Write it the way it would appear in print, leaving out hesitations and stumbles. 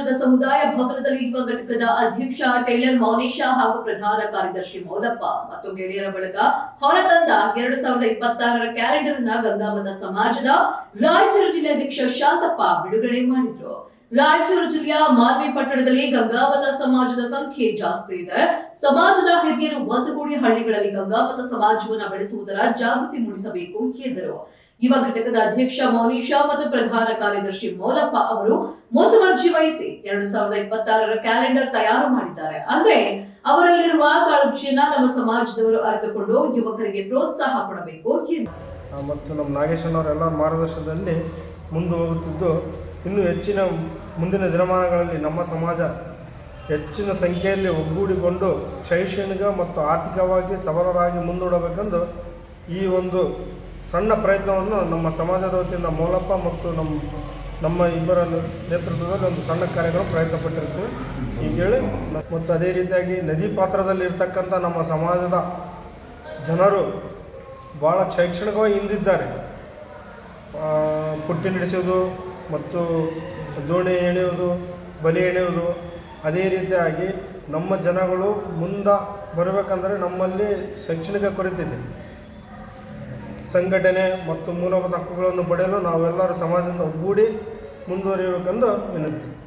ಸಮಾಜದ ಸಮುದಾಯ ಭವನದಲ್ಲಿ ಇರುವ ಘಟಕದ ಅಧ್ಯಕ್ಷ ಟೈಲರ್ ಮೌನೇಶ ಹಾಗೂ ಪ್ರಧಾನ ಕಾರ್ಯದರ್ಶಿ ಮೌಲಪ್ಪ ಮತ್ತು ಗೆಳೆಯರ ಬಳಗ ಹೊರತಂದ 2026ರ ಕ್ಯಾಲೆಂಡರ್ ಅನ್ನ ಗಂಗಾಮತ ಸಮಾಜದ ರಾಯಚೂರು ಜಿಲ್ಲಾಧ್ಯಕ್ಷ ಶಾಂತಪ್ಪ ಬಿಡುಗಡೆ ಮಾಡಿದ್ರು. ರಾಯಚೂರು ಜಿಲ್ಲೆಯ ಮಾನ್ವಿ ಪಟ್ಟಣದಲ್ಲಿ ಗಂಗಾಮತ ಸಮಾಜದ ಸಂಖ್ಯೆ ಜಾಸ್ತಿ ಇದೆ. ಸಮಾಜದ ಹಿರಿಯರು ಒಂದುಗೂಡಿ ಹಳ್ಳಿಗಳಲ್ಲಿ ಗಂಗಾಮತ ಸಮಾಜವನ್ನು ಬೆಳೆಸುವುದರ ಜಾಗೃತಿ ಮೂಡಿಸಬೇಕು ಎಂದರು. ಯುವ ಘಟಕದ ಅಧ್ಯಕ್ಷ ಮೌನೇಶ ಮತ್ತು ಪ್ರಧಾನ ಕಾರ್ಯದರ್ಶಿ ಮೌಲಪ್ಪ ಅವರು ಮುಂದುವರ್ಜಿ ವಹಿಸಿ 2026ರ ಕ್ಯಾಲೆಂಡರ್ ತಯಾರು ಮಾಡಿದ್ದಾರೆ. ಅಂದ್ರೆ ಅವರಲ್ಲಿರುವ ಕಾಳಜಿಯನ್ನ ನಮ್ಮ ಸಮಾಜದವರು ಅರಿತುಕೊಂಡು ಯುವಕರಿಗೆ ಪ್ರೋತ್ಸಾಹ ಕೊಡಬೇಕು ಎಂದು ಮತ್ತು ನಮ್ಮ ನಾಗೇಶಣ್ಣವರೆಲ್ಲ ಮಾರ್ಗದರ್ಶನದಲ್ಲಿ ಮುಂದೆ ಹೋಗುತ್ತಿದ್ದು ಇನ್ನೂ ಹೆಚ್ಚಿನ ಮುಂದಿನ ದಿನಮಾನಗಳಲ್ಲಿ ನಮ್ಮ ಸಮಾಜ ಹೆಚ್ಚಿನ ಸಂಖ್ಯೆಯಲ್ಲಿ ಒಗ್ಗೂಡಿಕೊಂಡು ಶೈಕ್ಷಣಿಕ ಮತ್ತು ಆರ್ಥಿಕವಾಗಿ ಸಬಲರಾಗಿ ಮುಂದೂಡಬೇಕೆಂದು ಈ ಒಂದು ಸಣ್ಣ ಪ್ರಯತ್ನವನ್ನು ನಮ್ಮ ಸಮಾಜದ ವತಿಯಿಂದ ಮೌಲಪ್ಪ ಮತ್ತು ನಮ್ಮ ಇಬ್ಬರ ನೇತೃತ್ವದಲ್ಲಿ ಒಂದು ಸಣ್ಣ ಕಾರ್ಯಕ್ರಮ ಪ್ರಯತ್ನಪಟ್ಟಿರ್ತೀವಿ ಈಗ ಹೇಳಿ. ಮತ್ತು ಅದೇ ರೀತಿಯಾಗಿ ನದಿ ಪಾತ್ರದಲ್ಲಿ ಇರ್ತಕ್ಕಂಥ ನಮ್ಮ ಸಮಾಜದ ಜನರು ಭಾಳ ಶೈಕ್ಷಣಿಕವಾಗಿ ಹಿಂದಿದ್ದಾರೆ. ಪುಟ್ಟಿ ನಡೆಸೋದು ಮತ್ತು ದೋಣಿ ಎಳೆಯುವುದು, ಬಲಿ ಎಳೆಯುವುದು, ಅದೇ ರೀತಿಯಾಗಿ ನಮ್ಮ ಜನಗಳು ಮುಂದೆ ಬರಬೇಕಂದ್ರೆ ನಮ್ಮಲ್ಲಿ ಶೈಕ್ಷಣಿಕ ಕೊರತೆ ಸಂಘಟನೆ ಮತ್ತು ಮೂಲಭೂತ ಹಕ್ಕುಗಳನ್ನು ಪಡೆಯಲು ನಾವೆಲ್ಲರೂ ಸಮಾಜದಿಂದ ಒಗ್ಗೂಡಿ ಮುಂದುವರಿಯಬೇಕೆಂದು ವಿನಂತಿ.